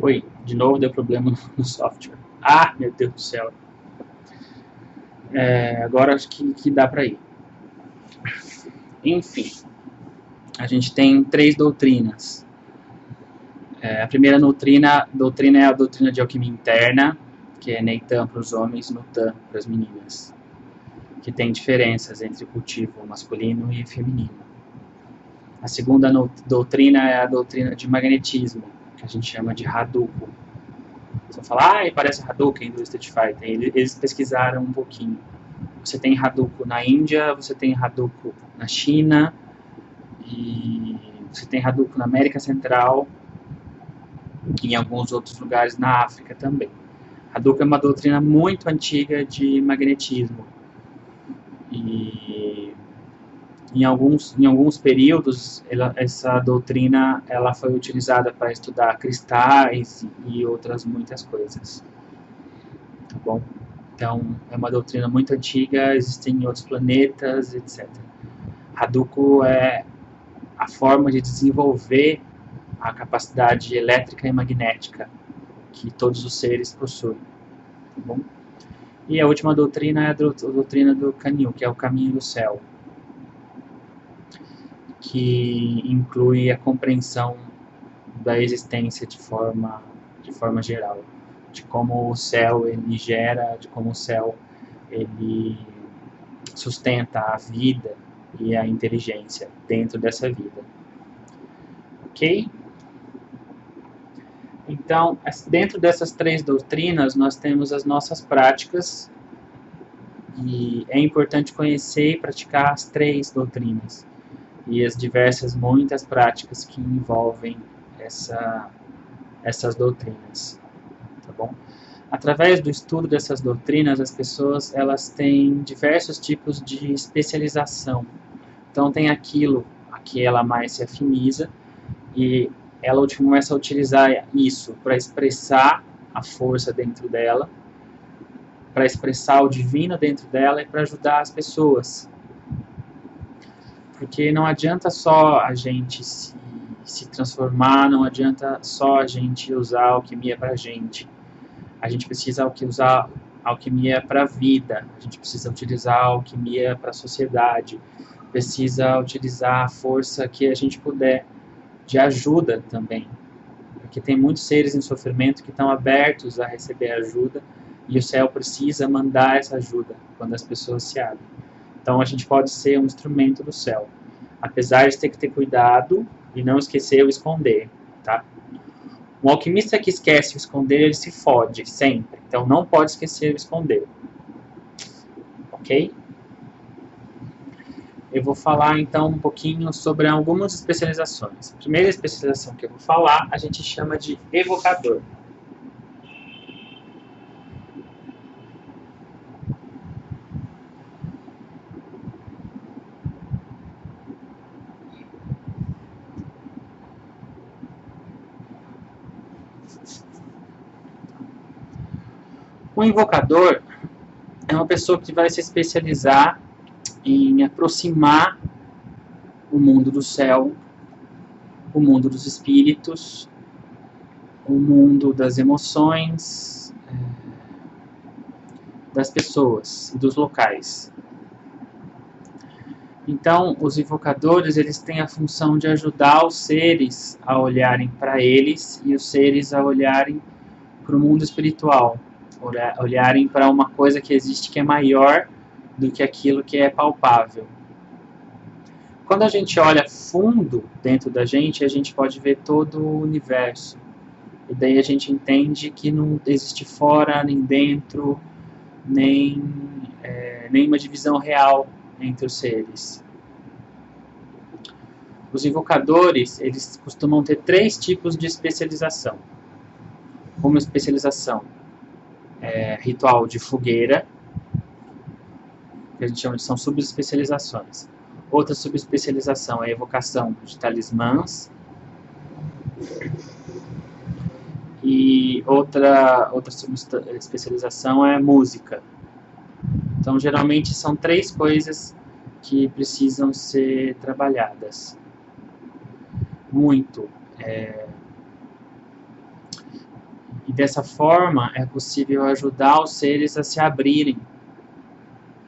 Oi, de novo deu problema no software. Ah, meu Deus do céu. Agora acho que dá para ir. Enfim, a gente tem três doutrinas. A primeira doutrina é a doutrina de alquimia interna, que é Neitan para os homens, Nutan para as meninas, que tem diferenças entre o cultivo masculino e feminino. A segunda doutrina é a doutrina de magnetismo, que a gente chama de Hadouken. Você fala, parece Hadouken do Street Fighter. Eles pesquisaram um pouquinho. Você tem Hadouken na Índia, você tem Hadouken na China, e você tem Hadouken na América Central e em alguns outros lugares na África também. Hadouken é uma doutrina muito antiga de magnetismo. E em alguns períodos, essa doutrina ela foi utilizada para estudar cristais e outras muitas coisas. Tá bom? Então, é uma doutrina muito antiga, existem em outros planetas, etc. Hadouken é a forma de desenvolver a capacidade elétrica e magnética que todos os seres possuem. Tá bom? E a última doutrina é a doutrina do Kanyu, que é o caminho do céu, que inclui a compreensão da existência de forma geral, de como o céu ele gera, de como o céu ele sustenta a vida e a inteligência dentro dessa vida. Ok? Então, dentro dessas três doutrinas, nós temos as nossas práticas, e é importante conhecer e praticar as três doutrinas e as muitas práticas que envolvem essas doutrinas, tá bom? Através do estudo dessas doutrinas, as pessoas elas têm diversos tipos de especialização. Então, tem aquilo a que ela mais se afiniza e ela começa a utilizar isso para expressar a força dentro dela, para expressar o divino dentro dela e para ajudar as pessoas. Porque não adianta só a gente se transformar, não adianta só a gente usar a alquimia para a gente. A gente precisa usar a alquimia para a vida, a gente precisa utilizar a alquimia para a sociedade, precisa utilizar a força que a gente puder de ajuda também. Porque tem muitos seres em sofrimento que estão abertos a receber ajuda e o céu precisa mandar essa ajuda quando as pessoas se abrem. Então a gente pode ser um instrumento do céu, apesar de ter que ter cuidado e não esquecer o esconder, tá? Um alquimista que esquece o esconder, ele se fode sempre. Então não pode esquecer o esconder. Ok? Eu vou falar então um pouquinho sobre algumas especializações. A primeira especialização que eu vou falar, a gente chama de evocador. Um invocador é uma pessoa que vai se especializar em aproximar o mundo do céu, o mundo dos espíritos, o mundo das emoções, das pessoas e dos locais. Então, os invocadores eles têm a função de ajudar os seres a olharem para eles e os seres a olharem para o mundo espiritual, olharem para uma coisa que existe que é maior do que aquilo que é palpável. Quando a gente olha fundo dentro da gente, a gente pode ver todo o universo. E daí a gente entende que não existe fora, nem dentro, nem uma divisão real entre os seres. Os invocadores, eles costumam ter 3 tipos de especialização. Uma especialização ritual de fogueira, que a gente chama de são subespecializações. Outra subespecialização é a evocação de talismãs. E outra subespecialização é música. Então, geralmente, são 3 coisas que precisam ser trabalhadas. Muito. E dessa forma é possível ajudar os seres a se abrirem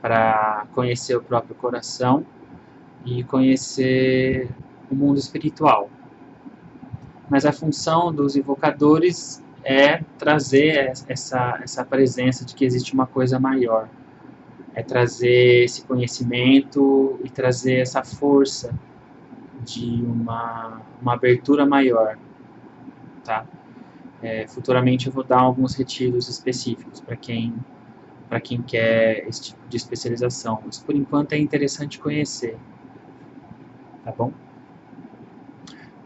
para conhecer o próprio coração e conhecer o mundo espiritual. Mas a função dos invocadores é trazer essa presença de que existe uma coisa maior. É trazer esse conhecimento e trazer essa força de uma abertura maior. Tá? Futuramente eu vou dar alguns retiros específicos para quem quer esse tipo de especialização. Mas por enquanto é interessante conhecer. Tá bom?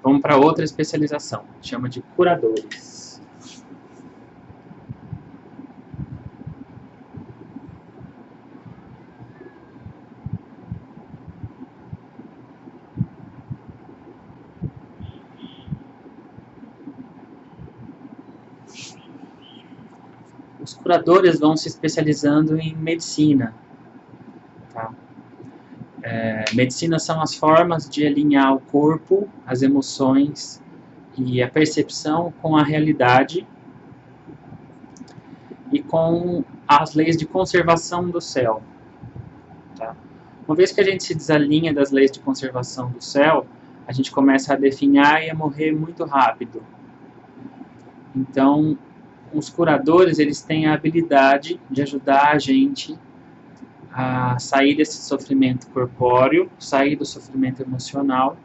Vamos para outra especialização, chama de curadores. Os curadores vão se especializando em medicina. Tá? Medicina são as formas de alinhar o corpo, as emoções e a percepção com a realidade e com as leis de conservação do céu. Tá? Uma vez que a gente se desalinha das leis de conservação do céu, a gente começa a definhar e a morrer muito rápido. Então, os curadores, eles têm a habilidade de ajudar a gente a sair desse sofrimento corpóreo, sair do sofrimento emocional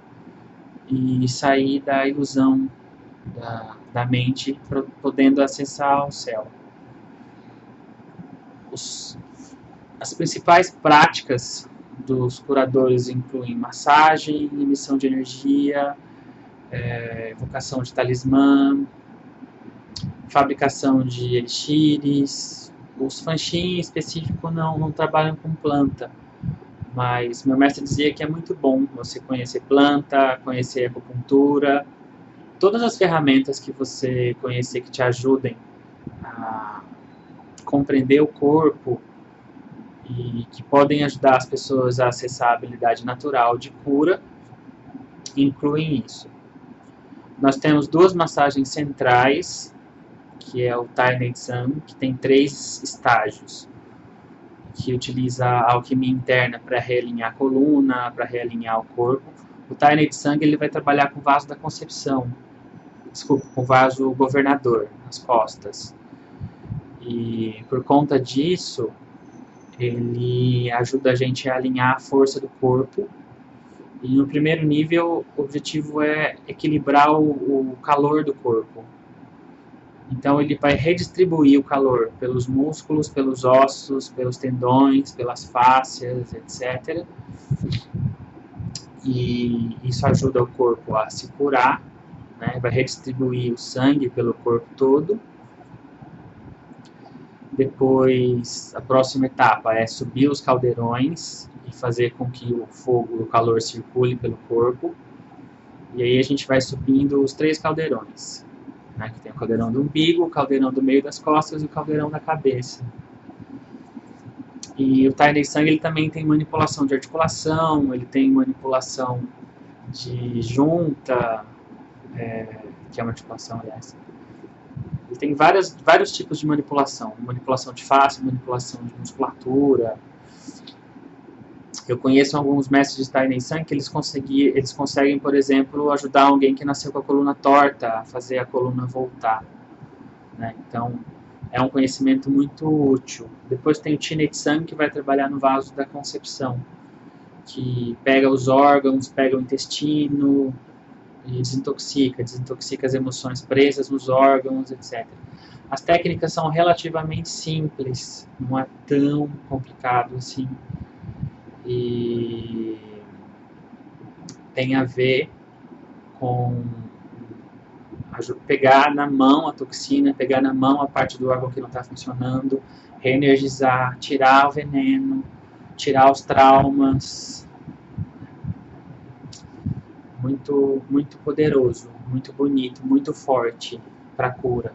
e sair da ilusão da mente, podendo acessar o céu. As principais práticas dos curadores incluem massagem, emissão de energia, evocação de talismã, fabricação de elixires. Os fanxin em específico não trabalham com planta, mas meu mestre dizia que é muito bom você conhecer planta, conhecer acupuntura, todas as ferramentas que você conhecer que te ajudem a compreender o corpo e que podem ajudar as pessoas a acessar a habilidade natural de cura, incluem isso. Nós temos duas massagens centrais, que é o Tai Nei Tsang, que tem 3 estágios, que utiliza a alquimia interna para realinhar a coluna, para realinhar o corpo. O Tai Nei Tsang ele vai trabalhar com o vaso da concepção, com o vaso governador, nas costas. E por conta disso, ele ajuda a gente a alinhar a força do corpo. E no primeiro nível, o objetivo é equilibrar o calor do corpo. Então ele vai redistribuir o calor pelos músculos, pelos ossos, pelos tendões, pelas fáscias, etc. E isso ajuda o corpo a se curar, né? Vai redistribuir o sangue pelo corpo todo. Depois, a próxima etapa é subir os caldeirões e fazer com que o fogo, o calor circule pelo corpo. E aí a gente vai subindo os 3 caldeirões. Né, que tem o caldeirão do umbigo, o caldeirão do meio das costas e o caldeirão da cabeça. E o Tai Nei Tsang ele também tem manipulação de articulação, ele tem manipulação de junta, que é uma articulação, aliás. Ele tem vários tipos de manipulação de face, manipulação de musculatura. Eu conheço alguns mestres de Tai Nei Tsang que eles conseguem, por exemplo, ajudar alguém que nasceu com a coluna torta a fazer a coluna voltar. Né? Então, é um conhecimento muito útil. Depois tem o Chi Nei Tsang, que vai trabalhar no vaso da concepção, que pega os órgãos, pega o intestino e desintoxica as emoções presas nos órgãos, etc. As técnicas são relativamente simples, não é tão complicado assim. E tem a ver com pegar na mão a toxina, pegar na mão a parte do órgão que não está funcionando, reenergizar, tirar o veneno, tirar os traumas. Muito, muito poderoso, muito bonito, muito forte para a cura.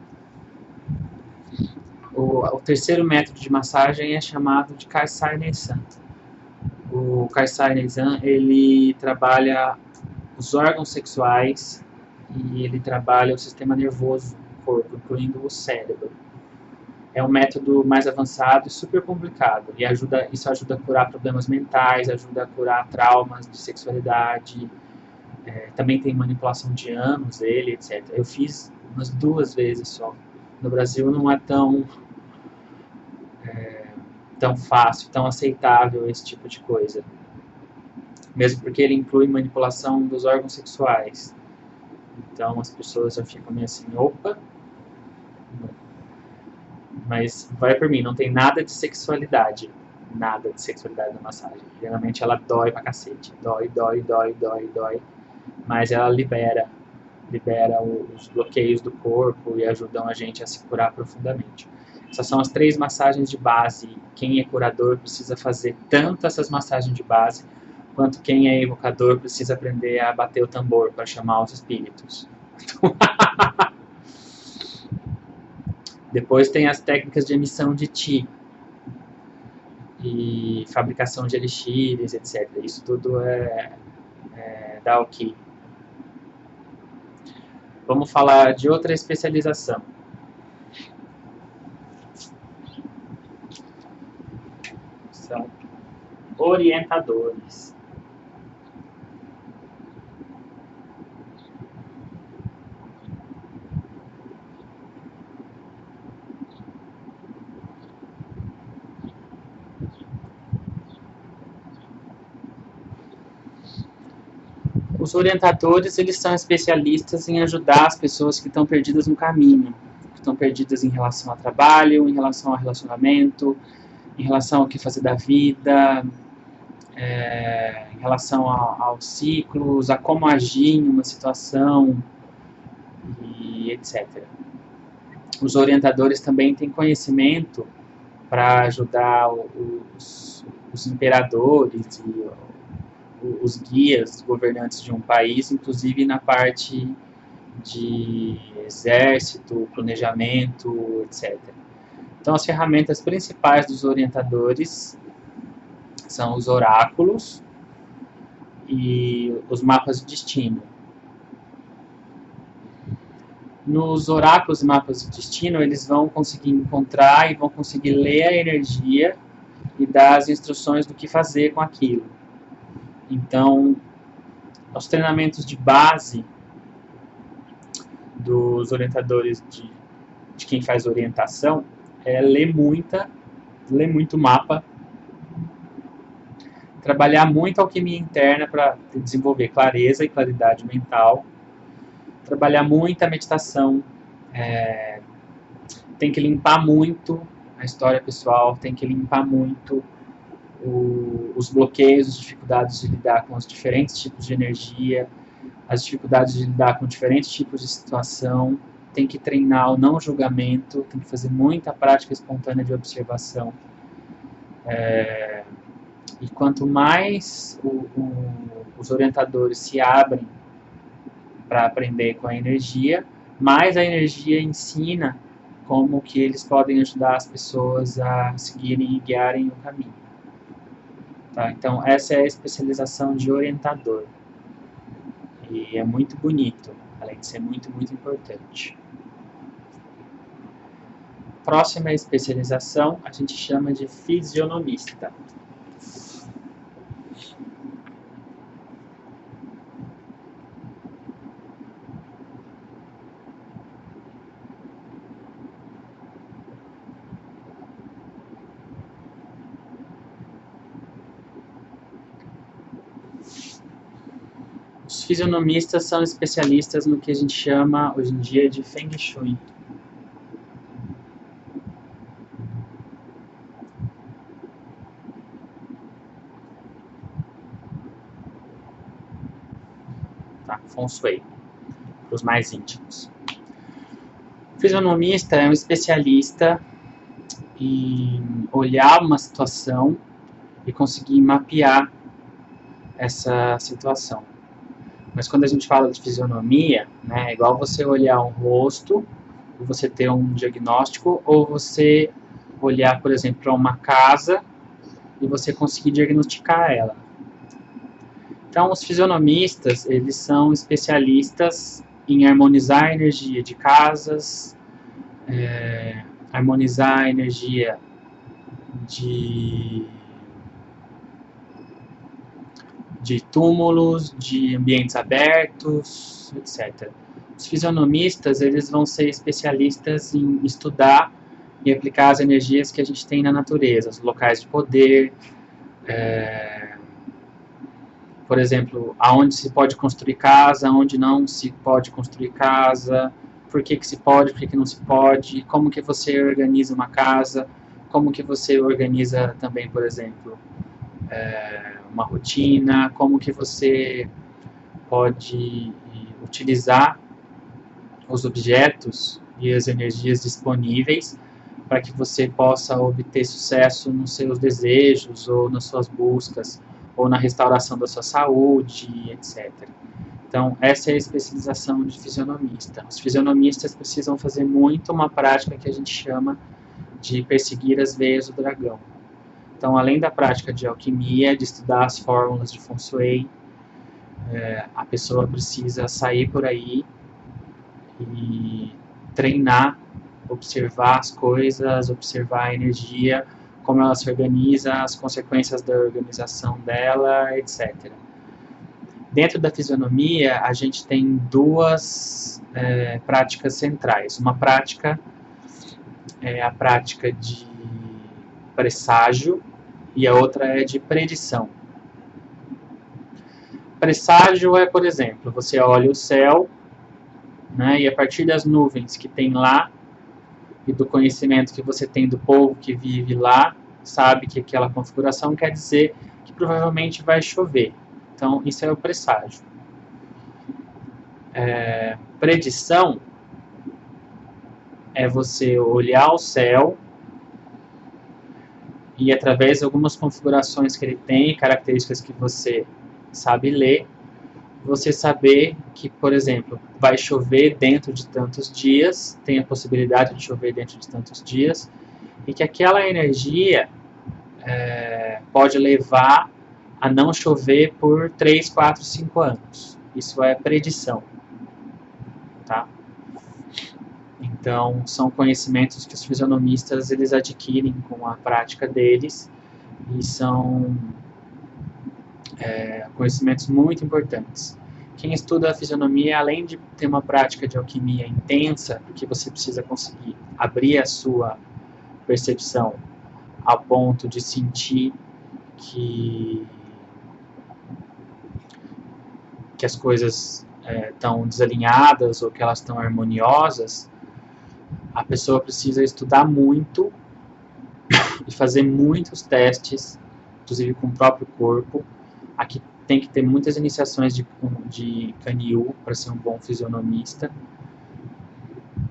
O terceiro método de massagem é chamado de Kaisai Nei San. O Kaisai Nei San, ele trabalha os órgãos sexuais e ele trabalha o sistema nervoso corpo, incluindo o cérebro. É um método mais avançado e super complicado. E isso ajuda a curar problemas mentais, ajuda a curar traumas de sexualidade. Também tem manipulação de ânus dele, etc. Eu fiz umas 2 vezes só. No Brasil não é tão fácil, tão aceitável esse tipo de coisa. Mesmo porque ele inclui manipulação dos órgãos sexuais. Então as pessoas já ficam meio assim, opa. Mas vai por mim, não tem nada de sexualidade. Nada de sexualidade na massagem. Geralmente ela dói pra cacete. Dói. Mas ela libera os bloqueios do corpo e ajudam a gente a se curar profundamente. Essas são as 3 massagens de base. Quem é curador precisa fazer tanto essas massagens de base, quanto quem é evocador precisa aprender a bater o tambor para chamar os espíritos. Depois tem as técnicas de emissão de Qi e fabricação de elixires, etc. Isso tudo é Dao-Qi. Vamos falar de outra especialização. São orientadores. Os orientadores, eles são especialistas em ajudar as pessoas que estão perdidas no caminho, que estão perdidas em relação ao trabalho, em relação ao relacionamento, em relação ao que fazer da vida, em relação aos ciclos, a como agir em uma situação, e etc. Os orientadores também têm conhecimento para ajudar os imperadores e os guias governantes de um país, inclusive na parte de exército, planejamento, etc. Então, as ferramentas principais dos orientadores são os oráculos e os mapas de destino. Nos oráculos e mapas de destino, eles vão conseguir encontrar e vão conseguir ler a energia e dar as instruções do que fazer com aquilo. Então, os treinamentos de base dos orientadores de quem faz orientação é ler muito mapa, trabalhar muito a alquimia interna para desenvolver clareza e claridade mental, trabalhar muita meditação, tem que limpar muito a história pessoal, tem que limpar muito os bloqueios, as dificuldades de lidar com os diferentes tipos de energia, as dificuldades de lidar com diferentes tipos de situação, tem que treinar o não julgamento, tem que fazer muita prática espontânea de observação. E quanto mais os orientadores se abrem para aprender com a energia, mais a energia ensina como que eles podem ajudar as pessoas a seguirem e guiarem o caminho. Tá? Então, essa é a especialização de orientador. E é muito bonito, além de ser muito, muito importante. Próxima especialização, a gente chama de fisionomista. Os fisionomistas são especialistas no que a gente chama hoje em dia de Feng Shui. Tá, Feng Shui, para os mais íntimos. O fisionomista é um especialista em olhar uma situação e conseguir mapear essa situação. Mas quando a gente fala de fisionomia, né, é igual você olhar um rosto, ou você ter um diagnóstico, ou você olhar, por exemplo, para uma casa e você conseguir diagnosticar ela. Então, os fisionomistas, eles são especialistas em harmonizar a energia de casas, harmonizar a energia de túmulos, de ambientes abertos, etc. Os fisionomistas, eles vão ser especialistas em estudar e aplicar as energias que a gente tem na natureza, os locais de poder, por exemplo, aonde se pode construir casa, onde não se pode construir casa, por que se pode, por que não se pode, como que você organiza uma casa, como que você organiza também, por exemplo, uma rotina, como que você pode utilizar os objetos e as energias disponíveis para que você possa obter sucesso nos seus desejos ou nas suas buscas ou na restauração da sua saúde, etc. Então, essa é a especialização de fisionomista. Os fisionomistas precisam fazer muito uma prática que a gente chama de perseguir as veias do dragão. Então, além da prática de alquimia, de estudar as fórmulas de Feng Shui, a pessoa precisa sair por aí e treinar, observar as coisas, observar a energia, como ela se organiza, as consequências da organização dela, etc. Dentro da fisionomia, a gente tem duas práticas centrais. Uma prática é a prática de presságio e a outra é de predição. Presságio é, por exemplo, você olha o céu, né, e a partir das nuvens que tem lá e do conhecimento que você tem do povo que vive lá, sabe que aquela configuração quer dizer que provavelmente vai chover. Então, isso é o presságio. Predição é você olhar o céu e, através de algumas configurações que ele tem, características que você sabe ler, você saber que, por exemplo, vai chover dentro de tantos dias, tem a possibilidade de chover dentro de tantos dias, e que aquela energia pode levar a não chover por 3, 4, 5 anos. Isso é predição. Tá? Então, são conhecimentos que os fisionomistas eles adquirem com a prática deles, e são conhecimentos muito importantes. Quem estuda a fisionomia, além de ter uma prática de alquimia intensa, porque você precisa conseguir abrir a sua percepção ao ponto de sentir que as coisas estão desalinhadas ou que elas estão harmoniosas, a pessoa precisa estudar muito e fazer muitos testes, inclusive com o próprio corpo. Aqui tem que ter muitas iniciações de Kanyu para ser um bom fisionomista,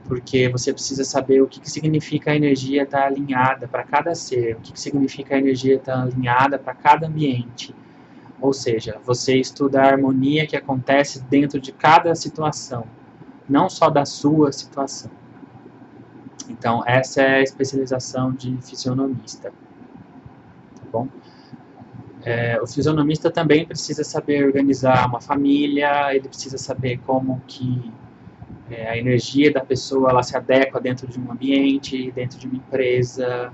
porque você precisa saber o que significa a energia estar alinhada para cada ser, o que significa a energia estar alinhada para cada ambiente. Ou seja, você estuda a harmonia que acontece dentro de cada situação, não só da sua situação. Então, essa é a especialização de fisionomista. Tá bom? O fisionomista também precisa saber organizar uma família, ele precisa saber como que a energia da pessoa ela se adequa dentro de um ambiente, dentro de uma empresa,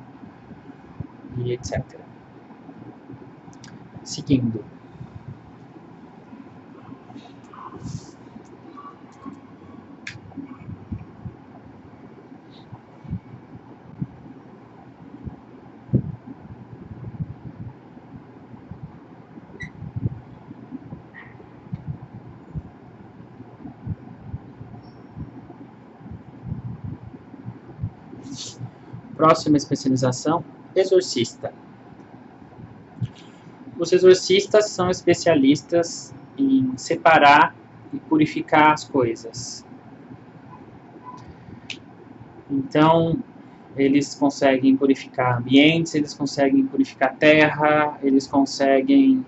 e etc. Seguindo. Próxima especialização, exorcista. Os exorcistas são especialistas em separar e purificar as coisas. Então, eles conseguem purificar ambientes, eles conseguem purificar terra, eles conseguem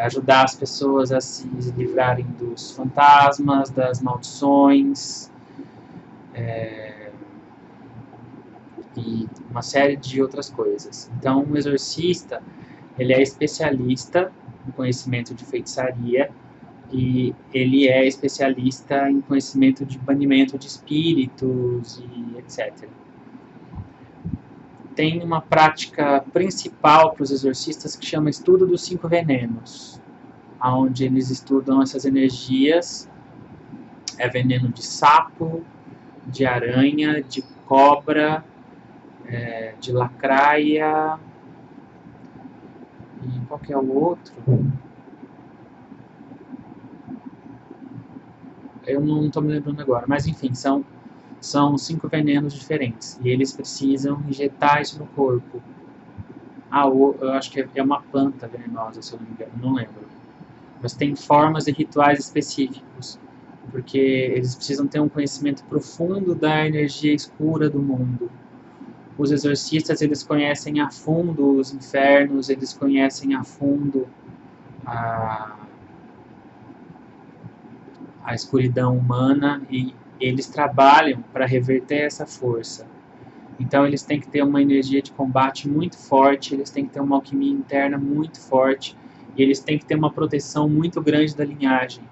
ajudar as pessoas a se livrarem dos fantasmas, das maldições, e uma série de outras coisas. Então, um exorcista, ele é especialista no conhecimento de feitiçaria, e ele é especialista em conhecimento de banimento de espíritos e etc. Tem uma prática principal para os exorcistas que chama Estudo dos 5 Venenos, onde eles estudam essas energias. É veneno de sapo, de aranha, de cobra, de lacraia, e qual que é o outro? Eu não estou me lembrando agora, mas enfim, são 5 venenos diferentes, e eles precisam injetar isso no corpo. Eu acho que é uma planta venenosa, se eu não me engano, não lembro. Mas tem formas e rituais específicos, porque eles precisam ter um conhecimento profundo da energia escura do mundo. Os exorcistas, eles conhecem a fundo os infernos, eles conhecem a fundo a escuridão humana, e eles trabalham para reverter essa força. Então eles têm que ter uma energia de combate muito forte, eles têm que ter uma alquimia interna muito forte, e eles têm que ter uma proteção muito grande da linhagem,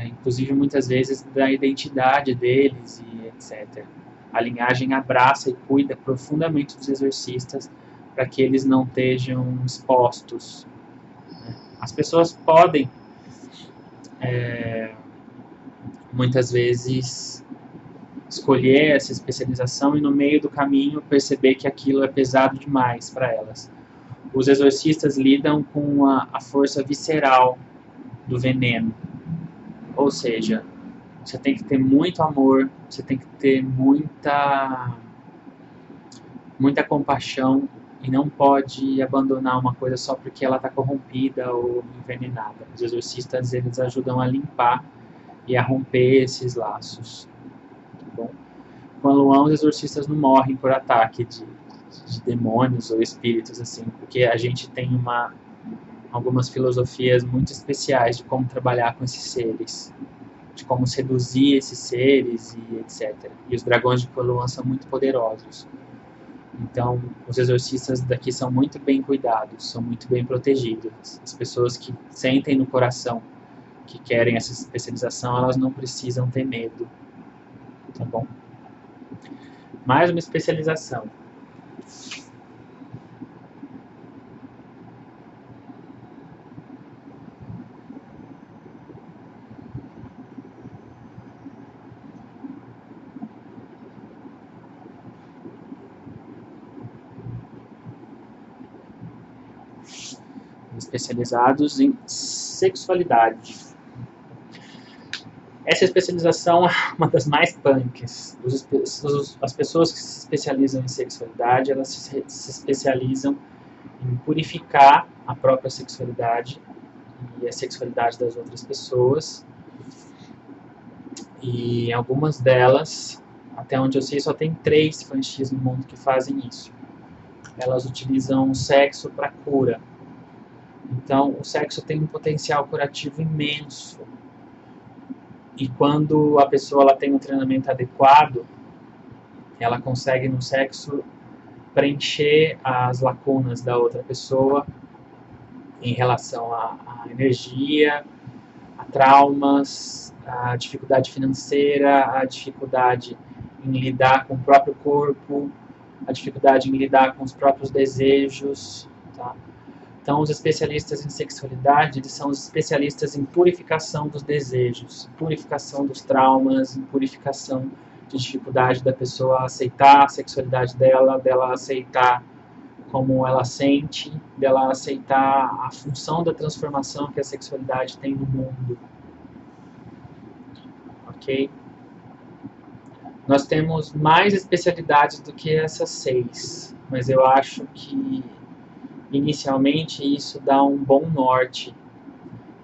inclusive muitas vezes da identidade deles e etc. A linhagem abraça e cuida profundamente dos exorcistas para que eles não estejam expostos. As pessoas podem muitas vezes escolher essa especialização e no meio do caminho perceber que aquilo é pesado demais para elas. Os exorcistas lidam com a força visceral do veneno, ou seja, você tem que ter muito amor, você tem que ter muita compaixão, e não pode abandonar uma coisa só porque ela está corrompida ou envenenada. Os exorcistas, eles ajudam a limpar e a romper esses laços. Tá bom? Com a Luan, os exorcistas não morrem por ataque de demônios ou espíritos, assim, porque a gente tem algumas filosofias muito especiais de como trabalhar com esses seres, de como seduzir esses seres e etc. E os dragões de Coluan são muito poderosos. Então, os exorcistas daqui são muito bem cuidados, são muito bem protegidos. As pessoas que sentem no coração que querem essa especialização, elas não precisam ter medo. Tá bom? Mais uma especialização. Especializados em sexualidade. Essa especialização é uma das mais punks. As pessoas que se especializam em sexualidade, elas se especializam em purificar a própria sexualidade e a sexualidade das outras pessoas. E algumas delas, até onde eu sei, só tem 3 fanchis no mundo que fazem isso. Elas utilizam o sexo para cura. Então, o sexo tem um potencial curativo imenso. E quando a pessoa ela tem um treinamento adequado, ela consegue no sexo preencher as lacunas da outra pessoa em relação à energia, a traumas, a dificuldade financeira, a dificuldade em lidar com o próprio corpo, a dificuldade em lidar com os próprios desejos, tá? Então, os especialistas em sexualidade, eles são os especialistas em purificação dos desejos, purificação dos traumas, em purificação de dificuldade da pessoa aceitar a sexualidade dela aceitar como ela sente, dela aceitar a função da transformação que a sexualidade tem no mundo. Ok? Nós temos mais especialidades do que essas 6, mas eu acho que inicialmente isso dá um bom norte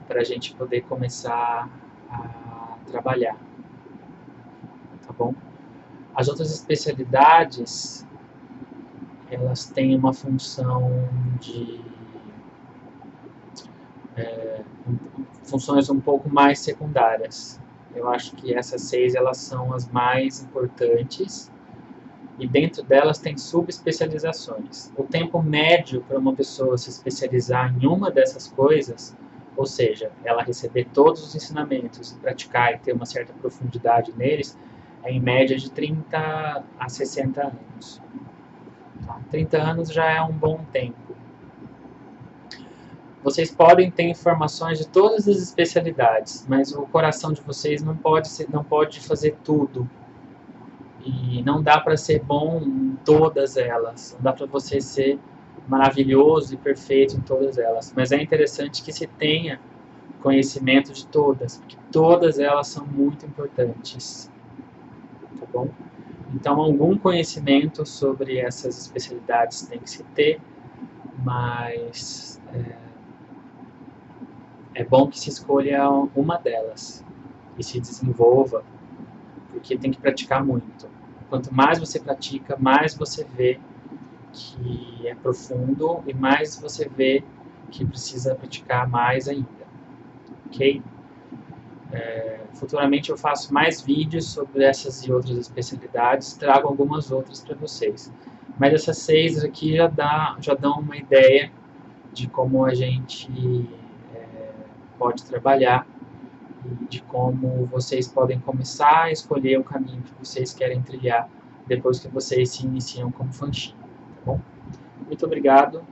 para a gente poder começar a trabalhar, tá bom? As outras especialidades, elas têm uma função de funções um pouco mais secundárias. Eu acho que essas 6 elas são as mais importantes, e dentro delas tem subespecializações. O tempo médio para uma pessoa se especializar em uma dessas coisas ou seja, ela receber todos os ensinamentos, praticar e ter uma certa profundidade neles, é em média de 30 a 60 anos. Tá? 30 anos já é um bom tempo. Vocês podem ter informações de todas as especialidades, mas o coração de vocês não pode fazer tudo. E não dá para ser bom em todas elas. Não dá para você ser maravilhoso e perfeito em todas elas. Mas é interessante que se tenha conhecimento de todas, porque todas elas são muito importantes. Tá bom? Então, algum conhecimento sobre essas especialidades tem que se ter, mas é bom que se escolha uma delas e se desenvolva, porque tem que praticar muito. Quanto mais você pratica, mais você vê que é profundo e mais você vê que precisa praticar mais ainda. Ok? Futuramente eu faço mais vídeos sobre essas e outras especialidades, trago algumas outras para vocês. Mas essas 6 aqui já dão uma ideia de como a gente pode trabalhar e de como vocês podem começar a escolher o caminho que vocês querem trilhar depois que vocês se iniciam como fanchinho, tá bom? Muito obrigado.